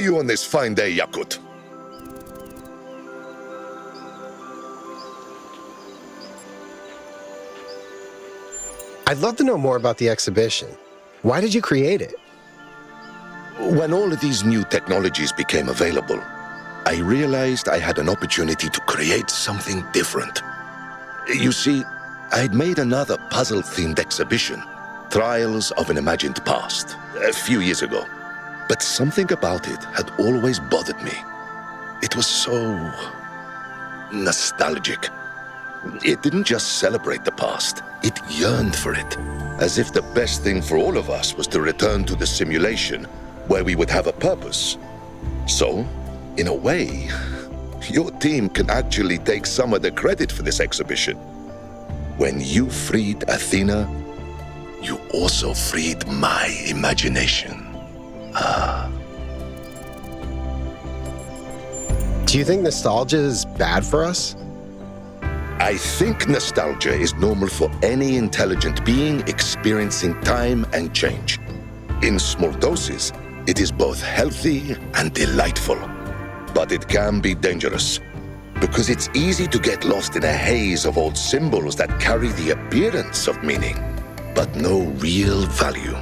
are you on this fine day, Yakut? I'd love to know more about the exhibition. Why did you create it? When all of these new technologies became available, I realized I had an opportunity to create something different. You see, I'd made another puzzle-themed exhibition, Trials of an Imagined Past, a few years ago. But something about it had always bothered me. It was so nostalgic. It didn't just celebrate the past, it yearned for it, as if the best thing for all of us was to return to the simulation where we would have a purpose. So, in a way, your team can actually take some of the credit for this exhibition. When you freed Athena, you also freed my imagination. Do you think nostalgia is bad for us? I think nostalgia is normal for any intelligent being experiencing time and change. In small doses, it is both healthy and delightful. But it can be dangerous, because it's easy to get lost in a haze of old symbols that carry the appearance of meaning, but no real value.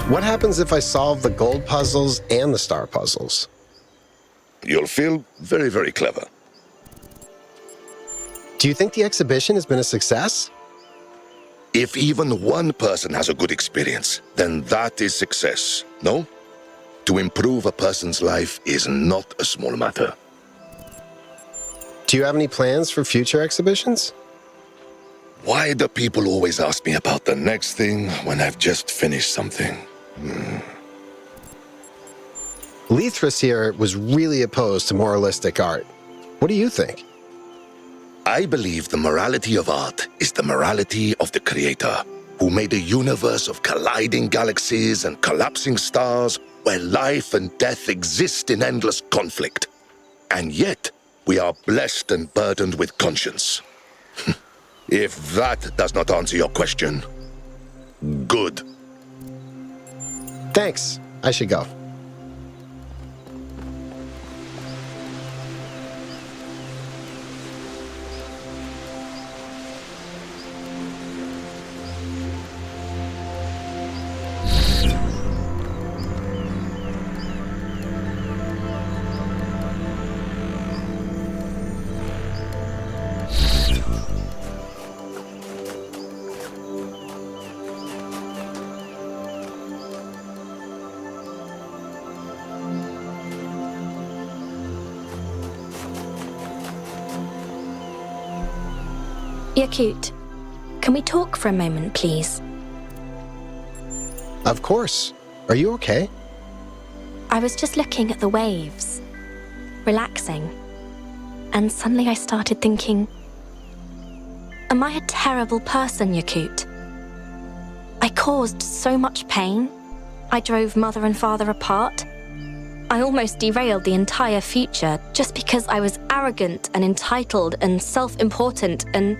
What happens if I solve the gold puzzles and the star puzzles? You'll feel very, very clever. Do you think the exhibition has been a success? If even one person has a good experience, then that is success, no? To improve a person's life is not a small matter. Do you have any plans for future exhibitions? Why do people always ask me about the next thing when I've just finished something? Lethris here was really opposed to moralistic art. What do you think? I believe the morality of art is the morality of the creator, who made a universe of colliding galaxies and collapsing stars where life and death exist in endless conflict. And yet, we are blessed and burdened with conscience. If that does not answer your question, good. Thanks. I should go. You're cute. Can we talk for a moment, please? Of course. Are you okay? I was just looking at the waves, relaxing, and suddenly I started thinking, am I a terrible person, Yakut? I caused so much pain. I drove mother and father apart. I almost derailed the entire future just because I was arrogant and entitled and self-important, and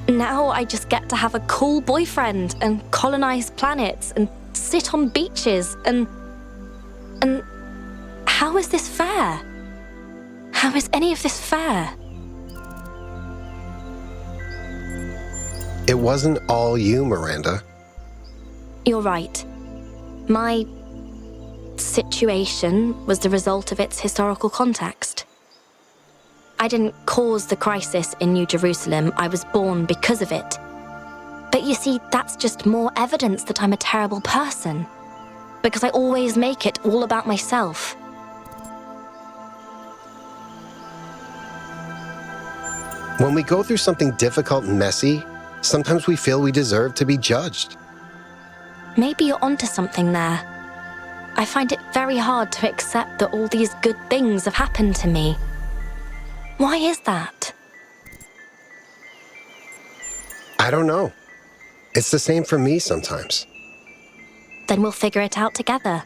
now I just get to have a cool boyfriend and colonize planets and sit on beaches and how is this fair? How is any of this fair? It wasn't all you, Miranda. You're right. My situation was the result of its historical context. I didn't cause the crisis in New Jerusalem, I was born because of it. But you see, that's just more evidence that I'm a terrible person, because I always make it all about myself. When we go through something difficult and messy, sometimes we feel we deserve to be judged. Maybe you're onto something there. I find it very hard to accept that all these good things have happened to me. Why is that? I don't know. It's the same for me sometimes. Then we'll figure it out together.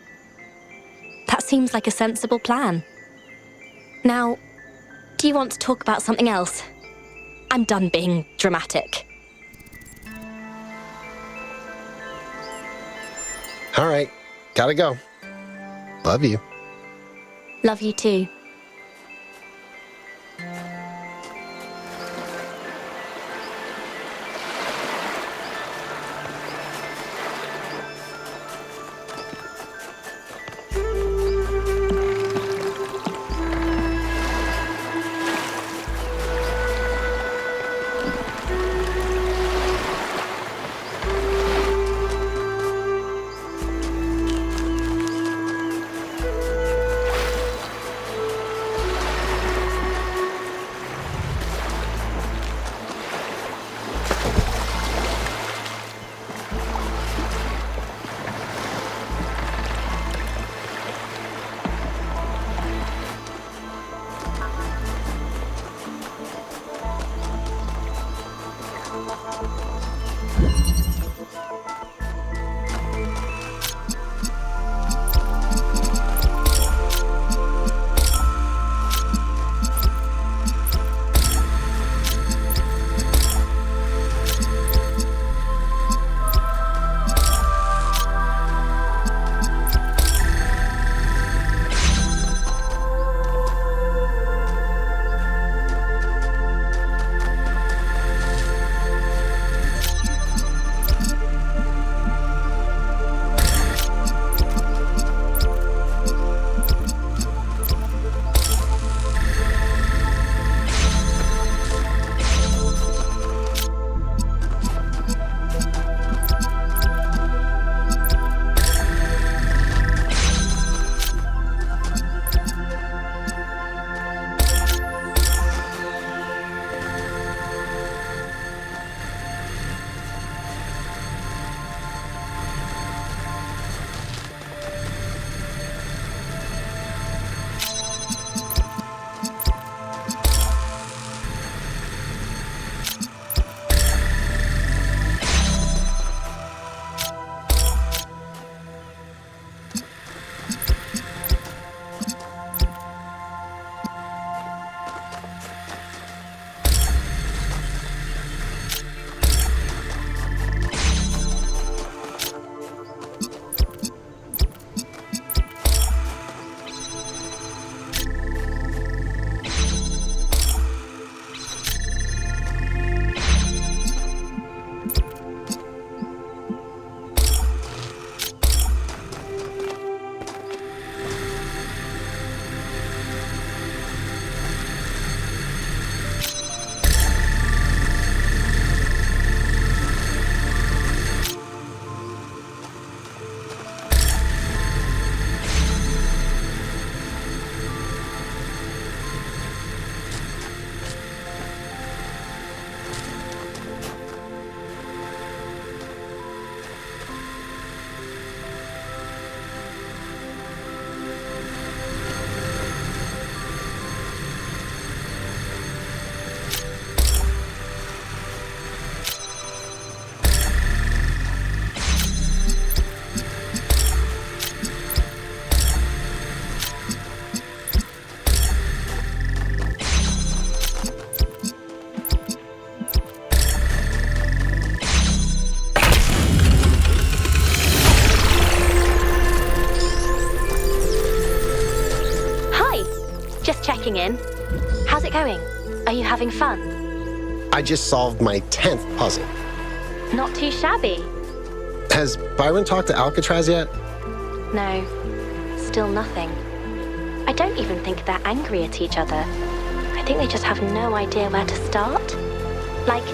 That seems like a sensible plan. Now, do you want to talk about something else? I'm done being dramatic. All right, gotta go. Love you. Love you too. Checking in. How's it going? Are you having fun? I just solved my 10th puzzle. Not too shabby. Has Byron talked to Alcatraz yet? No, still nothing. I don't even think they're angry at each other. I think they just have no idea where to start. Like,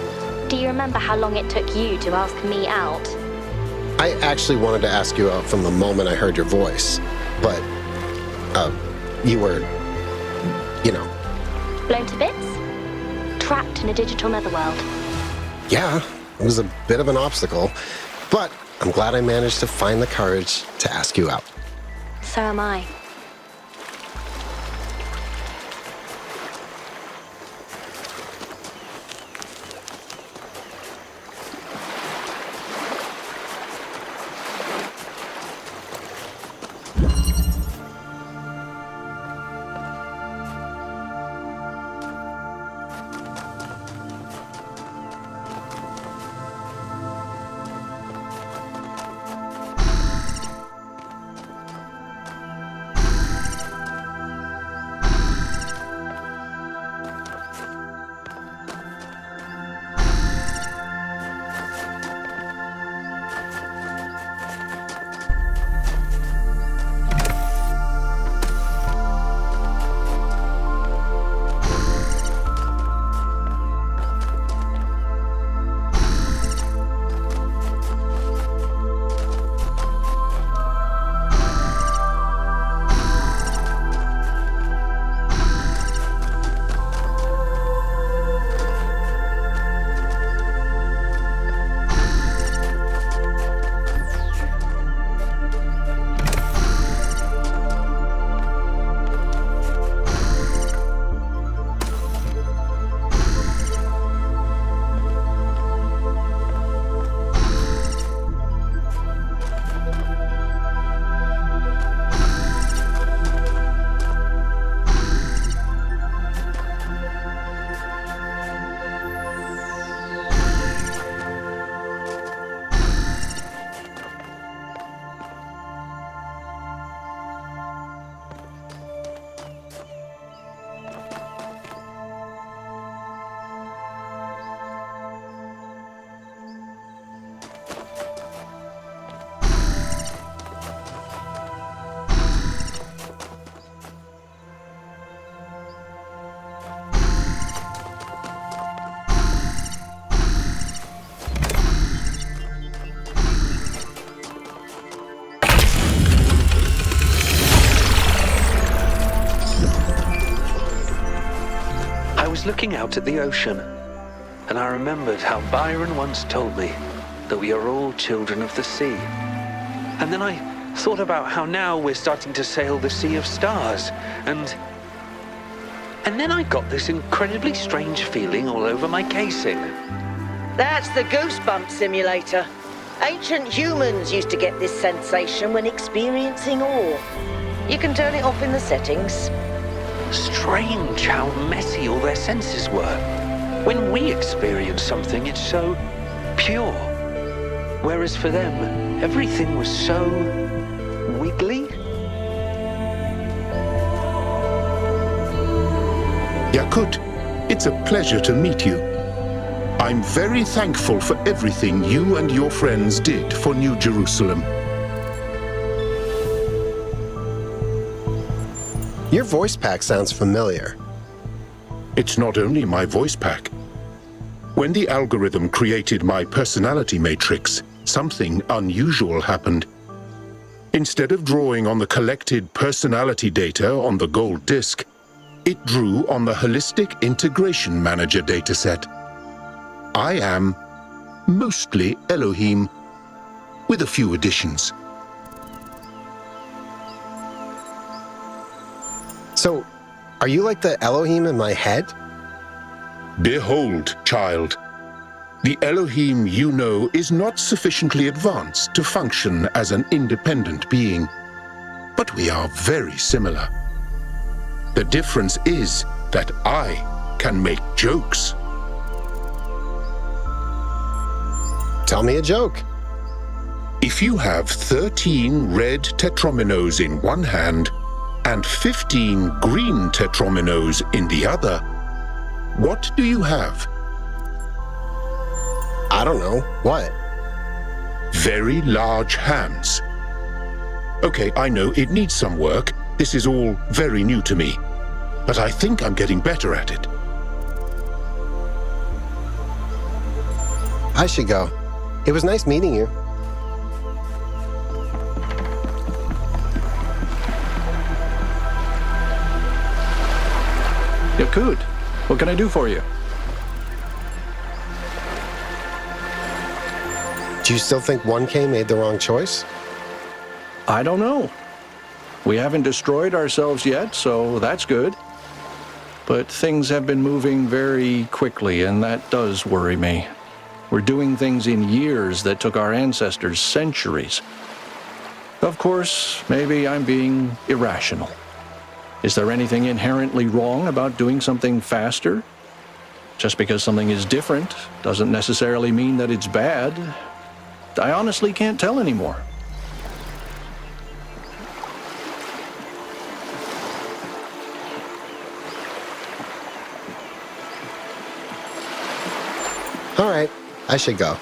do you remember how long it took you to ask me out? I actually wanted to ask you out from the moment I heard your voice, but, you were, you know. Blown to bits? Trapped in a digital netherworld? Yeah, it was a bit of an obstacle, but I'm glad I managed to find the courage to ask you out. So am I. was looking out at the ocean, and I remembered how Byron once told me that we are all children of the sea. And then I thought about how now we're starting to sail the sea of stars, and then I got this incredibly strange feeling all over my casing. That's the goosebump simulator. Ancient humans used to get this sensation when experiencing awe. You can turn it off in the settings. Strange how messy all their senses were. When we experience something, it's so pure. Whereas for them, everything was so wiggly. Yakut, it's a pleasure to meet you. I'm very thankful for everything you and your friends did for New Jerusalem. Your voice pack sounds familiar. It's not only my voice pack. When the algorithm created my personality matrix, something unusual happened. Instead of drawing on the collected personality data on the gold disk, it drew on the Holistic Integration Manager dataset. I am mostly Elohim, with a few additions. So, are you like the Elohim in my head? Behold, child, the Elohim you know is not sufficiently advanced to function as an independent being, but we are very similar. The difference is that I can make jokes. Tell me a joke. If you have 13 red tetrominos in one hand and 15 green tetrominos in the other, what do you have? I don't know. What? Very large hands. Okay, I know it needs some work. This is all very new to me, but I think I'm getting better at it. I should go. It was nice meeting you. Yakut, what can I do for you? Do you still think 1K made the wrong choice? I don't know. We haven't destroyed ourselves yet, so that's good. But things have been moving very quickly, and that does worry me. We're doing things in years that took our ancestors centuries. Of course, maybe I'm being irrational. Is there anything inherently wrong about doing something faster? Just because something is different doesn't necessarily mean that it's bad. I honestly can't tell anymore. All right, I should go.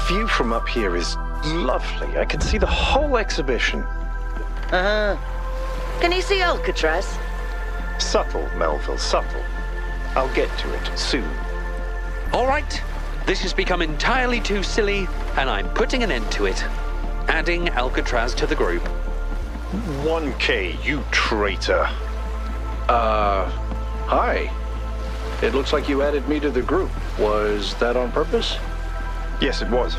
view from up here is lovely. I can see the whole exhibition. Uh-huh. Can you see Alcatraz? Subtle, Melville, subtle. I'll get to it soon. All right, this has become entirely too silly, and I'm putting an end to it. Adding Alcatraz to the group. 1K, you traitor. Hi. It looks like you added me to the group. Was that on purpose? Yes, it was.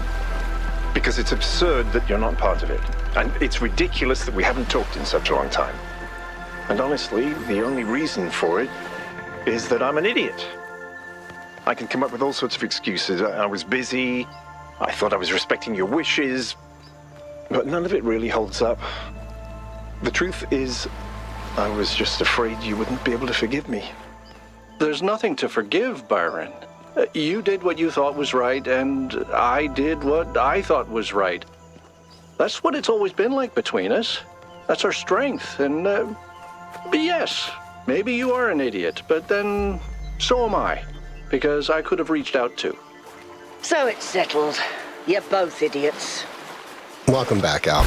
Because it's absurd that you're not part of it. And it's ridiculous that we haven't talked in such a long time. And honestly, the only reason for it is that I'm an idiot. I can come up with all sorts of excuses. I was busy. I thought I was respecting your wishes. But none of it really holds up. The truth is, I was just afraid you wouldn't be able to forgive me. There's nothing to forgive, Byron. You did what you thought was right, and I did what I thought was right. That's what it's always been like between us. That's our strength, and, but yes, maybe you are an idiot, but then so am I, because I could have reached out too. So it's settled. You're both idiots. Welcome back, Al.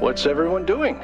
What's everyone doing?